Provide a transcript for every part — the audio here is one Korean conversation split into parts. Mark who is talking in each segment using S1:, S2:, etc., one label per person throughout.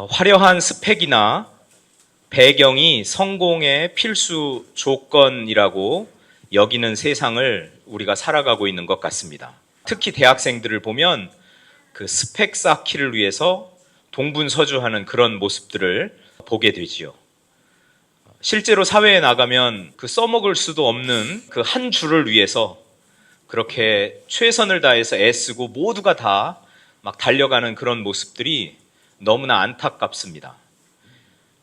S1: 화려한 스펙이나 배경이 성공의 필수 조건이라고 여기는 세상을 우리가 살아가고 있는 것 같습니다. 특히 대학생들을 보면 그 스펙 쌓기를 위해서 동분서주하는 그런 모습들을 보게 되지요. 실제로 사회에 나가면 그 써먹을 수도 없는 그 한 줄을 위해서 그렇게 최선을 다해서 애쓰고 모두가 다 막 달려가는 그런 모습들이 너무나 안타깝습니다.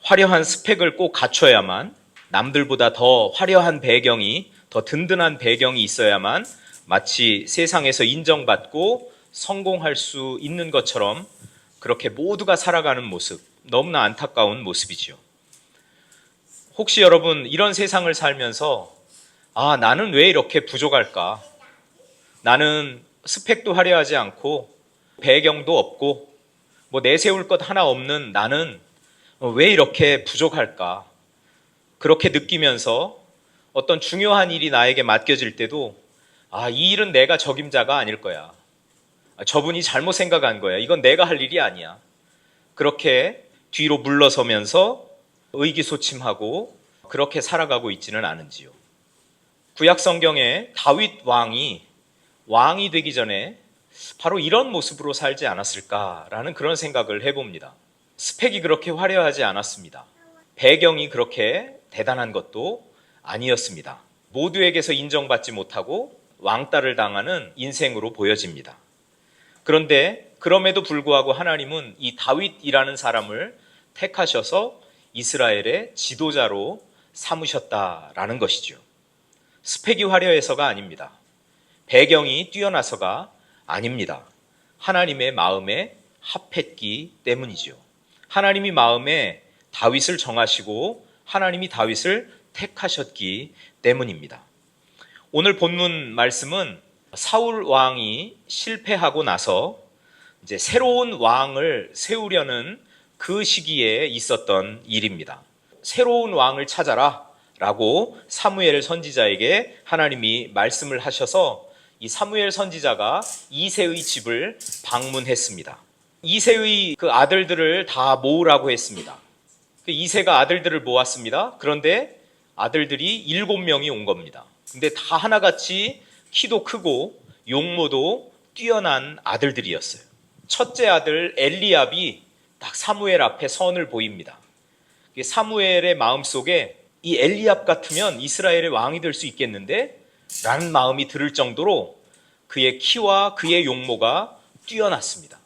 S1: 화려한 스펙을 꼭 갖춰야만, 남들보다 더 화려한 배경이, 더 든든한 배경이 있어야만 마치 세상에서 인정받고 성공할 수 있는 것처럼 그렇게 모두가 살아가는 모습, 너무나 안타까운 모습이지요. 혹시 여러분 이런 세상을 살면서 나는 왜 이렇게 부족할까? 나는 스펙도 화려하지 않고 배경도 없고 뭐 내세울 것 하나 없는 나는 왜 이렇게 부족할까? 그렇게 느끼면서 어떤 중요한 일이 나에게 맡겨질 때도 이 일은 내가 적임자가 아닐 거야. 저분이 잘못 생각한 거야. 이건 내가 할 일이 아니야. 그렇게 뒤로 물러서면서 의기소침하고 그렇게 살아가고 있지는 않은지요. 구약 성경에 다윗 왕이 되기 전에 바로 이런 모습으로 살지 않았을까라는 그런 생각을 해봅니다. 스펙이 그렇게 화려하지 않았습니다. 배경이 그렇게 대단한 것도 아니었습니다. 모두에게서 인정받지 못하고 왕따를 당하는 인생으로 보여집니다. 그런데 그럼에도 불구하고 하나님은 이 다윗이라는 사람을 택하셔서 이스라엘의 지도자로 삼으셨다라는 것이죠. 스펙이 화려해서가 아닙니다. 배경이 뛰어나서가 아닙니다. 하나님의 마음에 합했기 때문이죠. 하나님이 마음에 다윗을 정하시고 하나님이 다윗을 택하셨기 때문입니다. 오늘 본문 말씀은 사울 왕이 실패하고 나서 이제 새로운 왕을 세우려는 그 시기에 있었던 일입니다. 새로운 왕을 찾아라 라고 사무엘 선지자에게 하나님이 말씀을 하셔서 이 사무엘 선지자가 이새의 집을 방문했습니다. 이새의 그 아들들을 다 모으라고 했습니다. 이새가 아들들을 모았습니다. 그런데 아들들이 7명이 온 겁니다. 근데 다 하나같이 키도 크고 용모도 뛰어난 아들들이었어요. 첫째 아들 엘리압이 딱 사무엘 앞에 선을 보입니다. 사무엘의 마음속에 이 엘리압 같으면 이스라엘의 왕이 될 수 있겠는데? 라는 마음이 들을 정도로 그의 키와 그의 용모가 뛰어났습니다.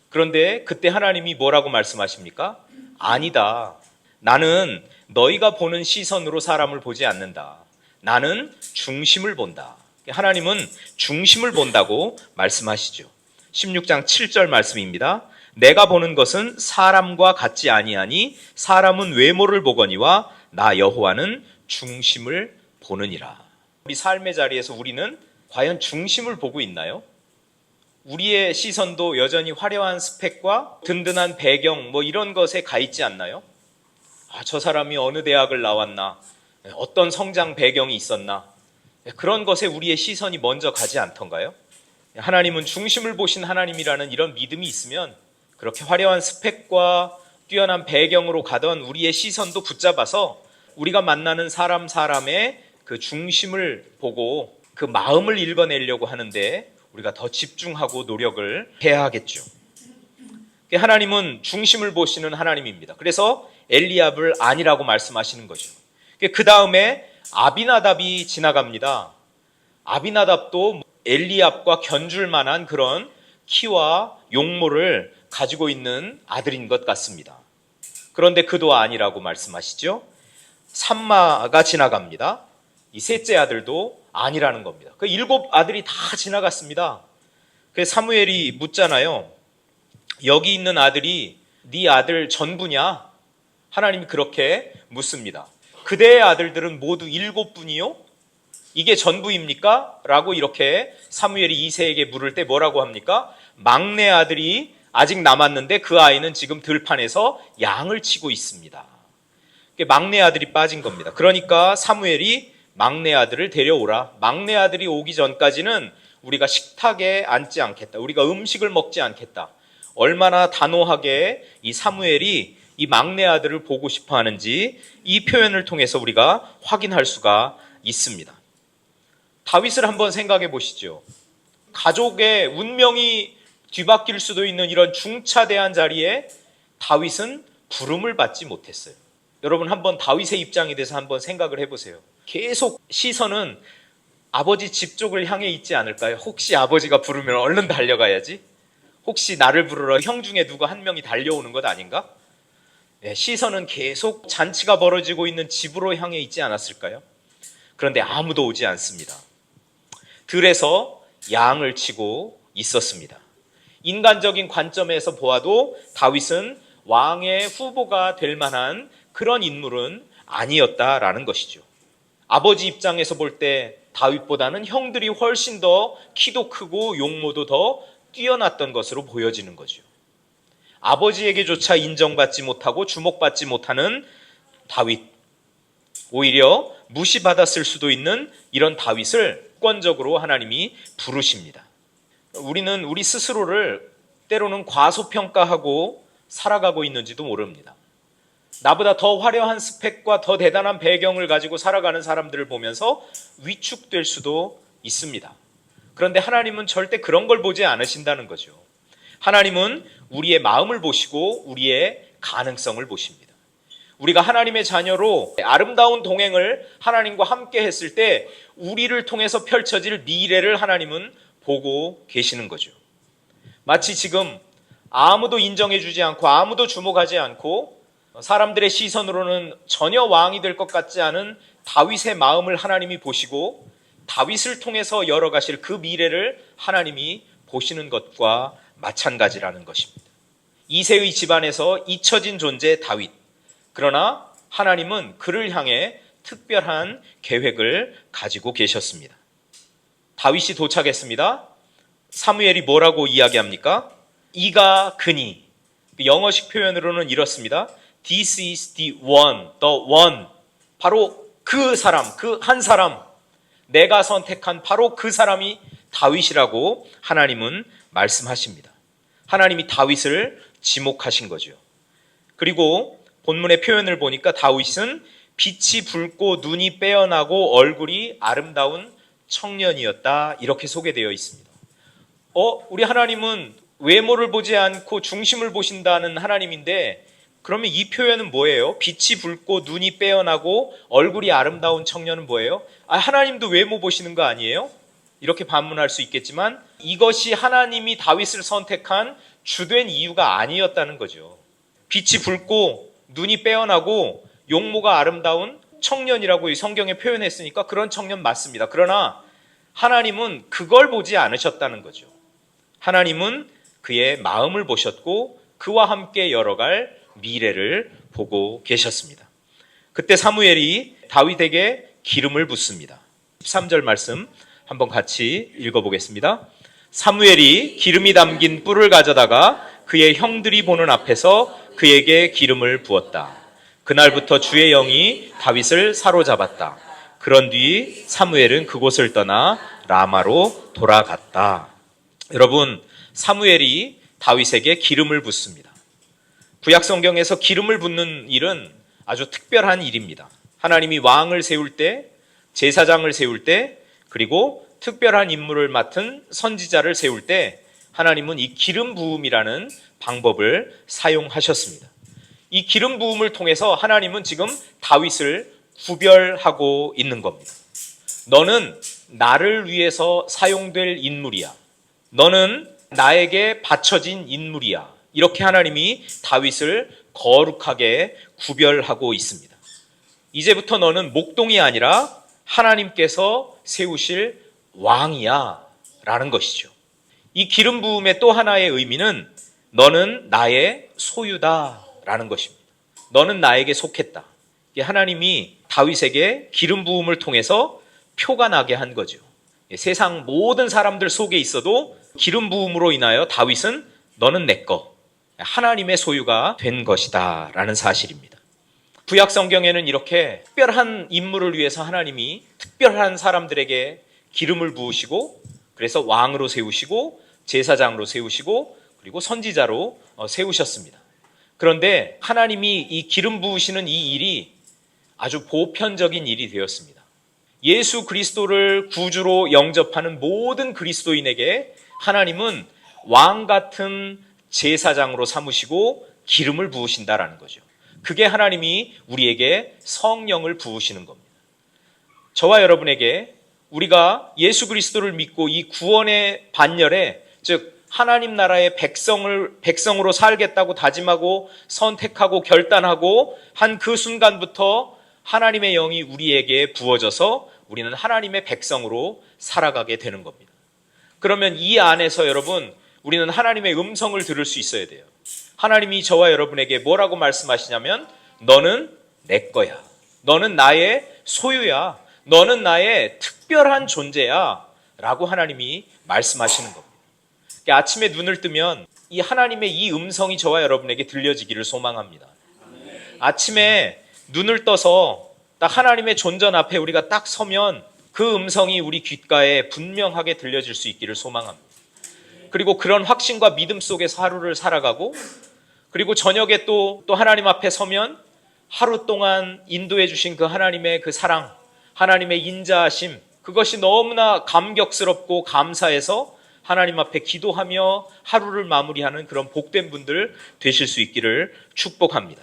S1: 그런데 그때 하나님이 뭐라고 말씀하십니까? 아니다. 나는 너희가 보는 시선으로 사람을 보지 않는다. 나는 중심을 본다. 하나님은 중심을 본다고 말씀하시죠. 16장 7절 말씀입니다. 내가 보는 것은 사람과 같지 아니하니 사람은 외모를 보거니와 나 여호와는 중심을 보느니라. 우리 삶의 자리에서 우리는 과연 중심을 보고 있나요? 우리의 시선도 여전히 화려한 스펙과 든든한 배경 이런 것에 가 있지 않나요? 저 사람이 어느 대학을 나왔나? 어떤 성장 배경이 있었나? 그런 것에 우리의 시선이 먼저 가지 않던가요? 하나님은 중심을 보신 하나님이라는 이런 믿음이 있으면 그렇게 화려한 스펙과 뛰어난 배경으로 가던 우리의 시선도 붙잡아서 우리가 만나는 사람의 그 중심을 보고 그 마음을 읽어내려고 하는데 우리가 더 집중하고 노력을 해야 하겠죠. 하나님은 중심을 보시는 하나님입니다. 그래서 엘리압을 아니라고 말씀하시는 거죠. 그 다음에 아비나답이 지나갑니다. 아비나답도 엘리압과 견줄 만한 그런 키와 용모를 가지고 있는 아들인 것 같습니다. 그런데 그도 아니라고 말씀하시죠. 삼마가 지나갑니다. 이 셋째 아들도 아니라는 겁니다. 그 7 아들이 다 지나갔습니다. 그래서 사무엘이 묻잖아요. 여기 있는 아들이 네 아들 전부냐? 하나님이 그렇게 묻습니다. 그대의 아들들은 모두 7분이요? 이게 전부입니까? 라고 이렇게 사무엘이 이새에게 물을 때 뭐라고 합니까? 막내 아들이 아직 남았는데 그 아이는 지금 들판에서 양을 치고 있습니다. 막내 아들이 빠진 겁니다. 그러니까 사무엘이 막내 아들을 데려오라. 막내 아들이 오기 전까지는 우리가 식탁에 앉지 않겠다. 우리가 음식을 먹지 않겠다. 얼마나 단호하게 이 사무엘이 이 막내 아들을 보고 싶어 하는지 이 표현을 통해서 우리가 확인할 수가 있습니다. 다윗을 한번 생각해 보시죠. 가족의 운명이 뒤바뀔 수도 있는 이런 중차대한 자리에 다윗은 부름을 받지 못했어요. 여러분 한번 다윗의 입장에 대해서 한번 생각을 해보세요. 계속 시선은 아버지 집 쪽을 향해 있지 않을까요? 혹시 아버지가 부르면 얼른 달려가야지? 혹시 나를 부르러 형 중에 누가 한 명이 달려오는 것 아닌가? 네, 시선은 계속 잔치가 벌어지고 있는 집으로 향해 있지 않았을까요? 그런데 아무도 오지 않습니다. 들에서 양을 치고 있었습니다. 인간적인 관점에서 보아도 다윗은 왕의 후보가 될 만한 그런 인물은 아니었다라는 것이죠. 아버지 입장에서 볼 때 다윗보다는 형들이 훨씬 더 키도 크고 용모도 더 뛰어났던 것으로 보여지는 거죠. 아버지에게조차 인정받지 못하고 주목받지 못하는 다윗, 오히려 무시받았을 수도 있는 이런 다윗을 주권적으로 하나님이 부르십니다. 우리는 우리 스스로를 때로는 과소평가하고 살아가고 있는지도 모릅니다. 나보다 더 화려한 스펙과 더 대단한 배경을 가지고 살아가는 사람들을 보면서 위축될 수도 있습니다. 그런데 하나님은 절대 그런 걸 보지 않으신다는 거죠. 하나님은 우리의 마음을 보시고 우리의 가능성을 보십니다. 우리가 하나님의 자녀로 아름다운 동행을 하나님과 함께 했을 때 우리를 통해서 펼쳐질 미래를 하나님은 보고 계시는 거죠. 마치 지금 아무도 인정해주지 않고 아무도 주목하지 않고 사람들의 시선으로는 전혀 왕이 될 것 같지 않은 다윗의 마음을 하나님이 보시고 다윗을 통해서 열어가실 그 미래를 하나님이 보시는 것과 마찬가지라는 것입니다. 이새의 집안에서 잊혀진 존재 다윗. 그러나 하나님은 그를 향해 특별한 계획을 가지고 계셨습니다. 다윗이 도착했습니다. 사무엘이 뭐라고 이야기합니까? 이가 그니. 영어식 표현으로는 이렇습니다. This is the one. 바로 그 사람, 그 한 사람. 내가 선택한 바로 그 사람이 다윗이라고 하나님은 말씀하십니다. 하나님이 다윗을 지목하신 거죠. 그리고 본문의 표현을 보니까 다윗은 빛이 붉고 눈이 빼어나고 얼굴이 아름다운 청년이었다. 이렇게 소개되어 있습니다. 우리 하나님은 외모를 보지 않고 중심을 보신다는 하나님인데 그러면 이 표현은 뭐예요? 빛이 붉고 눈이 빼어나고 얼굴이 아름다운 청년은 뭐예요? 하나님도 외모 보시는 거 아니에요? 이렇게 반문할 수 있겠지만 이것이 하나님이 다윗을 선택한 주된 이유가 아니었다는 거죠. 빛이 붉고 눈이 빼어나고 용모가 아름다운 청년이라고 성경에 표현했으니까 그런 청년 맞습니다. 그러나 하나님은 그걸 보지 않으셨다는 거죠. 하나님은 그의 마음을 보셨고 그와 함께 열어갈 미래를 보고 계셨습니다. 그때 사무엘이 다윗에게 기름을 붓습니다. 13절 말씀 한번 같이 읽어보겠습니다. 사무엘이 기름이 담긴 뿔을 가져다가 그의 형들이 보는 앞에서 그에게 기름을 부었다. 그날부터 주의 영이 다윗을 사로잡았다. 그런 뒤 사무엘은 그곳을 떠나 라마로 돌아갔다. 여러분, 사무엘이 다윗에게 기름을 붓습니다. 구약 성경에서 기름을 붓는 일은 아주 특별한 일입니다. 하나님이 왕을 세울 때, 제사장을 세울 때, 그리고 특별한 임무를 맡은 선지자를 세울 때 하나님은 이 기름 부음이라는 방법을 사용하셨습니다. 이 기름 부음을 통해서 하나님은 지금 다윗을 구별하고 있는 겁니다. 너는 나를 위해서 사용될 인물이야. 너는 나에게 바쳐진 인물이야. 이렇게 하나님이 다윗을 거룩하게 구별하고 있습니다. 이제부터 너는 목동이 아니라 하나님께서 세우실 왕이야 라는 것이죠. 이 기름 부음의 또 하나의 의미는 너는 나의 소유다 라는 것입니다. 너는 나에게 속했다. 하나님이 다윗에게 기름 부음을 통해서 표가 나게 한 거죠. 세상 모든 사람들 속에 있어도 기름 부음으로 인하여 다윗은 너는 내 거, 하나님의 소유가 된 것이다 라는 사실입니다. 구약 성경에는 이렇게 특별한 임무를 위해서 하나님이 특별한 사람들에게 기름을 부으시고 그래서 왕으로 세우시고 제사장으로 세우시고 그리고 선지자로 세우셨습니다. 그런데 하나님이 이 기름 부으시는 이 일이 아주 보편적인 일이 되었습니다. 예수 그리스도를 구주로 영접하는 모든 그리스도인에게 하나님은 왕 같은 제사장으로 삼으시고 기름을 부으신다라는 거죠. 그게 하나님이 우리에게 성령을 부으시는 겁니다. 저와 여러분에게 우리가 예수 그리스도를 믿고 이 구원의 반열에, 즉 하나님 나라의 백성으로 살겠다고 다짐하고 선택하고 결단하고 한 그 순간부터 하나님의 영이 우리에게 부어져서 우리는 하나님의 백성으로 살아가게 되는 겁니다. 그러면 이 안에서 여러분, 우리는 하나님의 음성을 들을 수 있어야 돼요. 하나님이 저와 여러분에게 뭐라고 말씀하시냐면, 너는 내 거야. 너는 나의 소유야. 너는 나의 특별한 존재야. 라고 하나님이 말씀하시는 겁니다. 아침에 눈을 뜨면 이 하나님의 이 음성이 저와 여러분에게 들려지기를 소망합니다. 아침에 눈을 떠서 딱 하나님의 존전 앞에 우리가 딱 서면 그 음성이 우리 귓가에 분명하게 들려질 수 있기를 소망합니다. 그리고 그런 확신과 믿음 속에서 하루를 살아가고, 그리고 저녁에 또 하나님 앞에 서면 하루 동안 인도해 주신 그 하나님의 그 사랑, 하나님의 인자하심, 그것이 너무나 감격스럽고 감사해서 하나님 앞에 기도하며 하루를 마무리하는 그런 복된 분들 되실 수 있기를 축복합니다.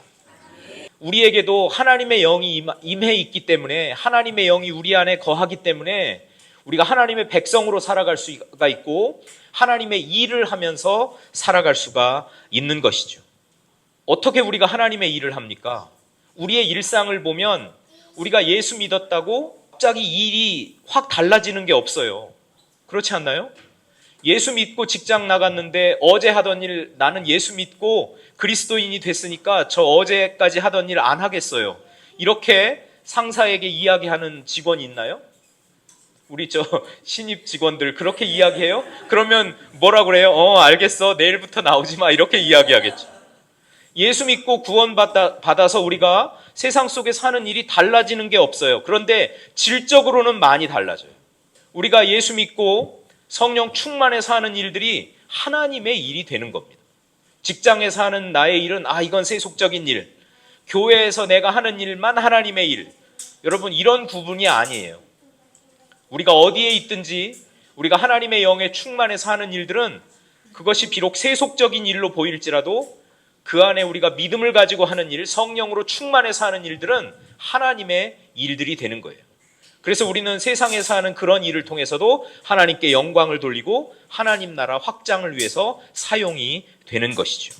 S1: 우리에게도 하나님의 영이 임해 있기 때문에, 하나님의 영이 우리 안에 거하기 때문에 우리가 하나님의 백성으로 살아갈 수가 있고 하나님의 일을 하면서 살아갈 수가 있는 것이죠. 어떻게 우리가 하나님의 일을 합니까? 우리의 일상을 보면 우리가 예수 믿었다고 갑자기 일이 확 달라지는 게 없어요. 그렇지 않나요? 예수 믿고 직장 나갔는데 어제 하던 일, 나는 예수 믿고 그리스도인이 됐으니까 저 어제까지 하던 일 안 하겠어요. 이렇게 상사에게 이야기하는 직원이 있나요? 우리 신입 직원들 그렇게 이야기해요? 그러면 뭐라 그래요? 알겠어. 내일부터 나오지 마. 이렇게 이야기하겠죠. 예수 믿고 구원받아서 우리가 세상 속에 사는 일이 달라지는 게 없어요. 그런데 질적으로는 많이 달라져요. 우리가 예수 믿고 성령 충만해서 하는 일들이 하나님의 일이 되는 겁니다. 직장에서 하는 나의 일은 이건 세속적인 일, 교회에서 내가 하는 일만 하나님의 일. 여러분, 이런 구분이 아니에요. 우리가 어디에 있든지 우리가 하나님의 영에 충만해서 하는 일들은 그것이 비록 세속적인 일로 보일지라도 그 안에 우리가 믿음을 가지고 하는 일, 성령으로 충만해서 하는 일들은 하나님의 일들이 되는 거예요. 그래서 우리는 세상에서 하는 그런 일을 통해서도 하나님께 영광을 돌리고 하나님 나라 확장을 위해서 사용이 되는 것이죠.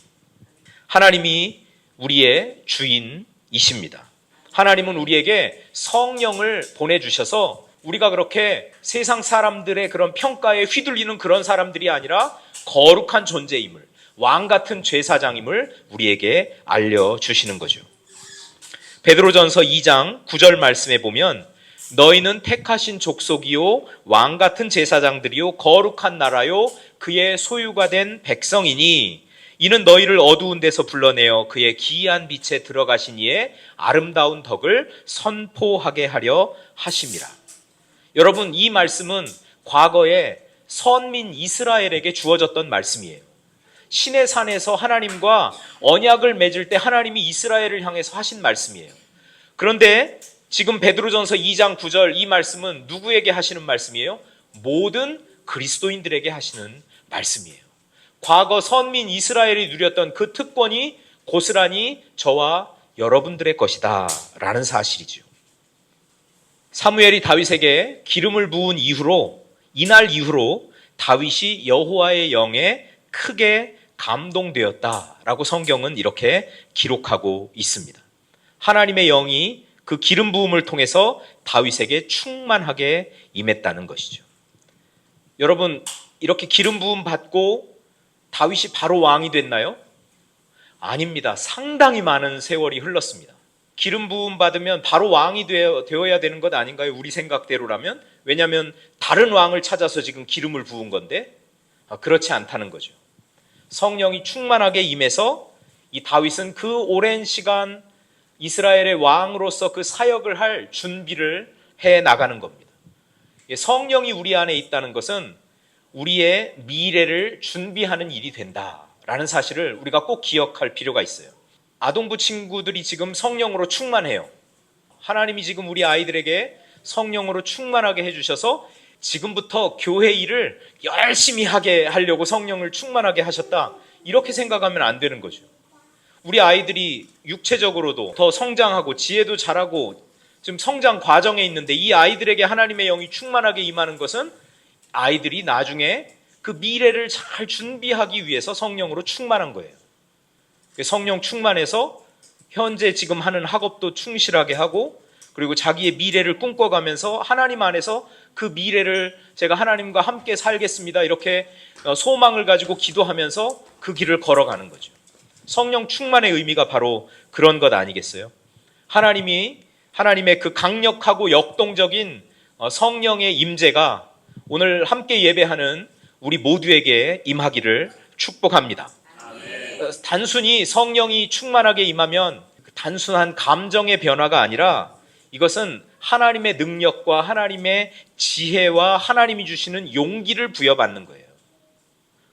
S1: 하나님이 우리의 주인이십니다. 하나님은 우리에게 성령을 보내주셔서 우리가 그렇게 세상 사람들의 그런 평가에 휘둘리는 그런 사람들이 아니라 거룩한 존재임을, 왕 같은 제사장임을 우리에게 알려주시는 거죠. 베드로전서 2장 9절 말씀에 보면, 너희는 택하신 족속이요 왕 같은 제사장들이요 거룩한 나라요 그의 소유가 된 백성이니 이는 너희를 어두운 데서 불러내어 그의 기이한 빛에 들어가신 이의 아름다운 덕을 선포하게 하려 하심이라. 여러분, 이 말씀은 과거에 선민 이스라엘에게 주어졌던 말씀이에요. 신의 산에서 하나님과 언약을 맺을 때 하나님이 이스라엘을 향해서 하신 말씀이에요. 그런데 지금 베드로전서 2장 9절 이 말씀은 누구에게 하시는 말씀이에요? 모든 그리스도인들에게 하시는 말씀이에요. 과거 선민 이스라엘이 누렸던 그 특권이 고스란히 저와 여러분들의 것이다 라는 사실이죠. 사무엘이 다윗에게 기름을 부은 이후로, 이날 이후로 다윗이 여호와의 영에 크게 감동되었다라고 성경은 이렇게 기록하고 있습니다. 하나님의 영이 그 기름 부음을 통해서 다윗에게 충만하게 임했다는 것이죠. 여러분, 이렇게 기름 부음 받고 다윗이 바로 왕이 됐나요? 아닙니다. 상당히 많은 세월이 흘렀습니다. 기름 부음 받으면 바로 왕이 되어야 되는 것 아닌가요? 우리 생각대로라면? 왜냐하면 다른 왕을 찾아서 지금 기름을 부은 건데 그렇지 않다는 거죠. 성령이 충만하게 임해서 이 다윗은 그 오랜 시간 이스라엘의 왕으로서 그 사역을 할 준비를 해 나가는 겁니다. 성령이 우리 안에 있다는 것은 우리의 미래를 준비하는 일이 된다. 라는 사실을 우리가 꼭 기억할 필요가 있어요. 아동부 친구들이 지금 성령으로 충만해요. 하나님이 지금 우리 아이들에게 성령으로 충만하게 해주셔서 지금부터 교회 일을 열심히 하게 하려고 성령을 충만하게 하셨다. 이렇게 생각하면 안 되는 거죠. 우리 아이들이 육체적으로도 더 성장하고 지혜도 잘하고 지금 성장 과정에 있는데 이 아이들에게 하나님의 영이 충만하게 임하는 것은 아이들이 나중에 그 미래를 잘 준비하기 위해서 성령으로 충만한 거예요. 성령 충만해서 현재 지금 하는 학업도 충실하게 하고 그리고 자기의 미래를 꿈꿔가면서 하나님 안에서 그 미래를 제가 하나님과 함께 살겠습니다. 이렇게 소망을 가지고 기도하면서 그 길을 걸어가는 거죠. 성령 충만의 의미가 바로 그런 것 아니겠어요? 하나님의 그 강력하고 역동적인 성령의 임재가 오늘 함께 예배하는 우리 모두에게 임하기를 축복합니다. 단순히 성령이 충만하게 임하면 단순한 감정의 변화가 아니라 이것은 하나님의 능력과 하나님의 지혜와 하나님이 주시는 용기를 부여받는 거예요.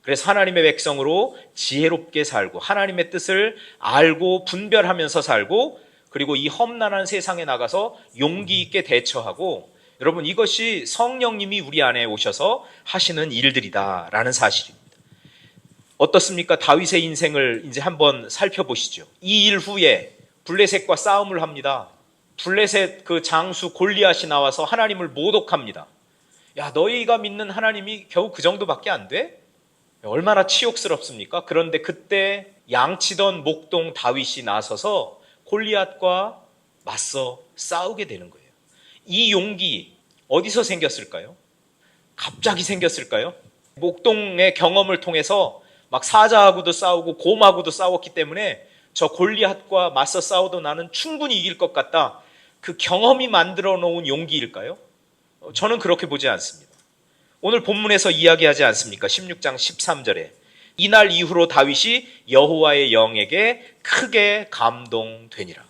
S1: 그래서 하나님의 백성으로 지혜롭게 살고 하나님의 뜻을 알고 분별하면서 살고 그리고 이 험난한 세상에 나가서 용기 있게 대처하고 여러분 이것이 성령님이 우리 안에 오셔서 하시는 일들이다라는 사실입니다. 어떻습니까? 다윗의 인생을 이제 한번 살펴보시죠. 이 일 후에 블레셋과 싸움을 합니다. 블레셋 그 장수 골리앗이 나와서 하나님을 모독합니다. 야, 너희가 믿는 하나님이 겨우 그 정도밖에 안 돼? 얼마나 치욕스럽습니까? 그런데 그때 양치던 목동 다윗이 나서서 골리앗과 맞서 싸우게 되는 거예요. 이 용기 어디서 생겼을까요? 갑자기 생겼을까요? 목동의 경험을 통해서 막 사자하고도 싸우고 곰하고도 싸웠기 때문에 저 골리앗과 맞서 싸워도 나는 충분히 이길 것 같다. 그 경험이 만들어 놓은 용기일까요? 저는 그렇게 보지 않습니다. 오늘 본문에서 이야기하지 않습니까? 16장 13절에 이날 이후로 다윗이 여호와의 영에게 크게 감동되니라.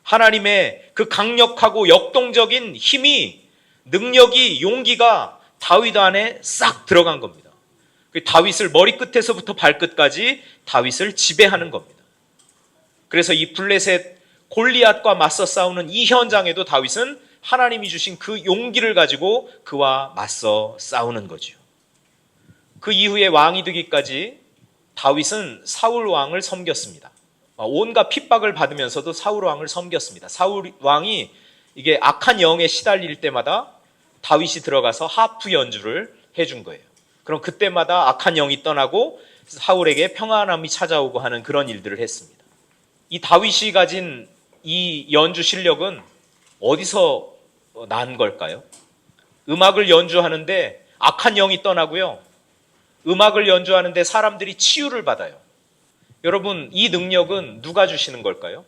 S1: 하나님의 그 강력하고 역동적인 힘이 능력이 용기가 다윗 안에 싹 들어간 겁니다. 다윗을 머리끝에서부터 발끝까지 다윗을 지배하는 겁니다. 그래서 이 블레셋 골리앗과 맞서 싸우는 이 현장에도 다윗은 하나님이 주신 그 용기를 가지고 그와 맞서 싸우는 거죠. 그 이후에 왕이 되기까지 다윗은 사울 왕을 섬겼습니다. 온갖 핍박을 받으면서도 사울 왕을 섬겼습니다. 사울 왕이 이게 악한 영에 시달릴 때마다 다윗이 들어가서 하프 연주를 해준 거예요. 그럼 그때마다 악한 영이 떠나고 사울에게 평안함이 찾아오고 하는 그런 일들을 했습니다. 이 다윗이 가진 이 연주 실력은 어디서 난 걸까요? 음악을 연주하는데 악한 영이 떠나고요. 음악을 연주하는데 사람들이 치유를 받아요. 여러분, 이 능력은 누가 주시는 걸까요?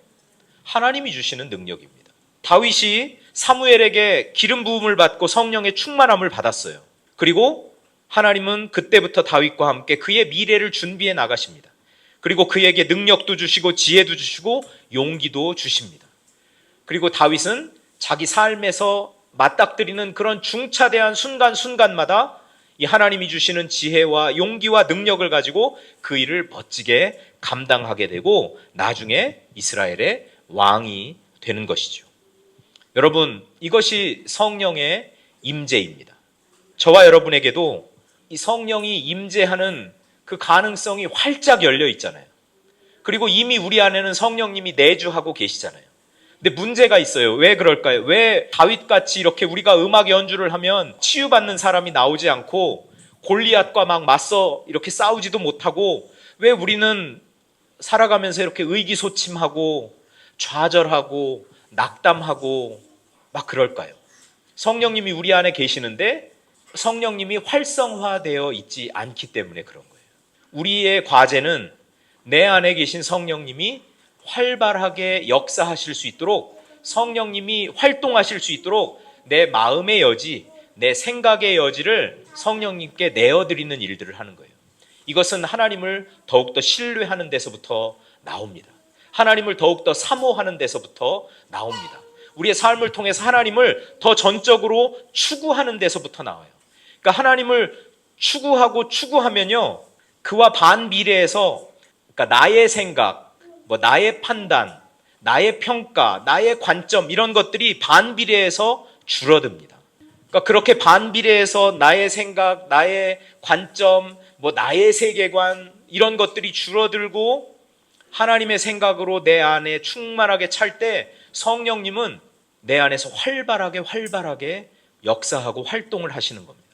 S1: 하나님이 주시는 능력입니다. 다윗이 사무엘에게 기름 부음을 받고 성령의 충만함을 받았어요. 그리고 하나님은 그때부터 다윗과 함께 그의 미래를 준비해 나가십니다. 그리고 그에게 능력도 주시고 지혜도 주시고 용기도 주십니다. 그리고 다윗은 자기 삶에서 맞닥뜨리는 그런 중차대한 순간순간마다 이 하나님이 주시는 지혜와 용기와 능력을 가지고 그 일을 멋지게 감당하게 되고 나중에 이스라엘의 왕이 되는 것이죠. 여러분, 이것이 성령의 임재입니다. 저와 여러분에게도 이 성령이 임재하는 그 가능성이 활짝 열려 있잖아요. 그리고 이미 우리 안에는 성령님이 내주하고 계시잖아요. 근데 문제가 있어요. 왜 그럴까요? 왜 다윗같이 이렇게 우리가 음악 연주를 하면 치유받는 사람이 나오지 않고 골리앗과 막 맞서 이렇게 싸우지도 못하고 왜 우리는 살아가면서 이렇게 의기소침하고 좌절하고 낙담하고 막 그럴까요? 성령님이 우리 안에 계시는데 성령님이 활성화되어 있지 않기 때문에 그런 거예요. 우리의 과제는 내 안에 계신 성령님이 활발하게 역사하실 수 있도록 성령님이 활동하실 수 있도록 내 마음의 여지, 내 생각의 여지를 성령님께 내어드리는 일들을 하는 거예요. 이것은 하나님을 더욱더 신뢰하는 데서부터 나옵니다. 하나님을 더욱더 사모하는 데서부터 나옵니다. 우리의 삶을 통해서 하나님을 더 전적으로 추구하는 데서부터 나와요. 그러니까 하나님을 추구하고 추구하면요, 그와 반비례해서 그러니까 나의 생각, 뭐 나의 판단, 나의 평가, 나의 관점 이런 것들이 반비례해서 줄어듭니다. 그러니까 그렇게 반비례해서 나의 생각, 나의 관점, 뭐 나의 세계관 이런 것들이 줄어들고 하나님의 생각으로 내 안에 충만하게 찰 때 성령님은 내 안에서 활발하게 역사하고 활동을 하시는 겁니다.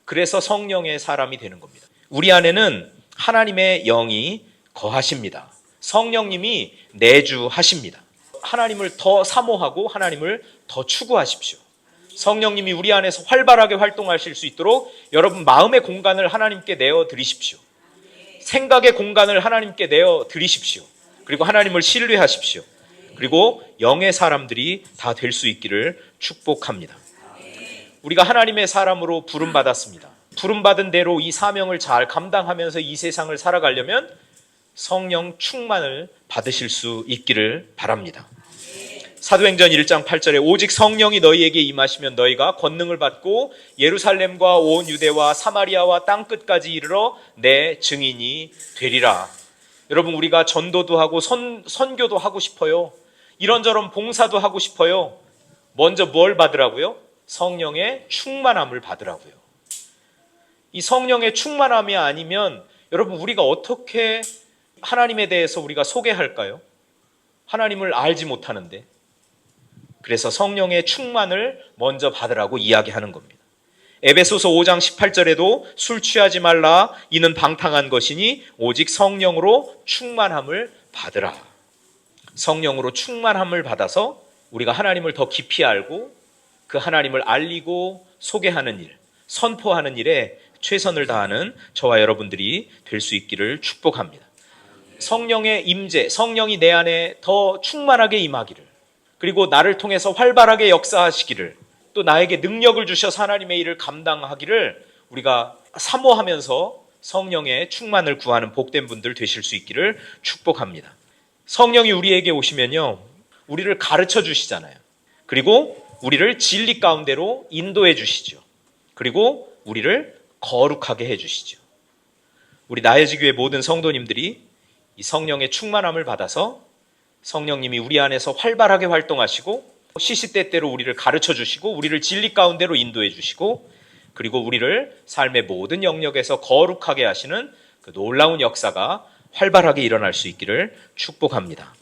S1: 그래서 성령의 사람이 되는 겁니다. 우리 안에는 하나님의 영이 거하십니다. 성령님이 내주하십니다. 하나님을 더 사모하고 하나님을 더 추구하십시오. 성령님이 우리 안에서 활발하게 활동하실 수 있도록 여러분 마음의 공간을 하나님께 내어 드리십시오. 생각의 공간을 하나님께 내어 드리십시오. 그리고 하나님을 신뢰하십시오. 그리고 영의 사람들이 다 될 수 있기를 축복합니다. 우리가 하나님의 사람으로 부름받았습니다. 부름받은 대로 이 사명을 잘 감당하면서 이 세상을 살아가려면 성령 충만을 받으실 수 있기를 바랍니다. 사도행전 1장 8절에 오직 성령이 너희에게 임하시면 너희가 권능을 받고 예루살렘과 온 유대와 사마리아와 땅끝까지 이르러 내 증인이 되리라. 여러분 우리가 전도도 하고 선교도 하고 싶어요. 이런저런 봉사도 하고 싶어요. 먼저 뭘 받으라고요? 성령의 충만함을 받으라고요. 이 성령의 충만함이 아니면 여러분 우리가 어떻게 하나님에 대해서 우리가 소개할까요? 하나님을 알지 못하는데. 그래서 성령의 충만을 먼저 받으라고 이야기하는 겁니다. 에베소서 5장 18절에도 술 취하지 말라 이는 방탕한 것이니 오직 성령으로 충만함을 받으라. 성령으로 충만함을 받아서 우리가 하나님을 더 깊이 알고 그 하나님을 알리고 소개하는 일, 선포하는 일에 최선을 다하는 저와 여러분들이 될 수 있기를 축복합니다. 성령의 임재, 성령이 내 안에 더 충만하게 임하기를, 그리고 나를 통해서 활발하게 역사하시기를, 또 나에게 능력을 주셔서 하나님의 일을 감당하기를 우리가 사모하면서 성령의 충만을 구하는 복된 분들 되실 수 있기를 축복합니다. 성령이 우리에게 오시면요, 우리를 가르쳐 주시잖아요. 그리고 우리를 진리 가운데로 인도해 주시죠. 그리고 우리를 거룩하게 해 주시죠. 우리 나혜지교회 모든 성도님들이 이 성령의 충만함을 받아서 성령님이 우리 안에서 활발하게 활동하시고 시시때때로 우리를 가르쳐 주시고 우리를 진리 가운데로 인도해 주시고 그리고 우리를 삶의 모든 영역에서 거룩하게 하시는 그 놀라운 역사가 활발하게 일어날 수 있기를 축복합니다.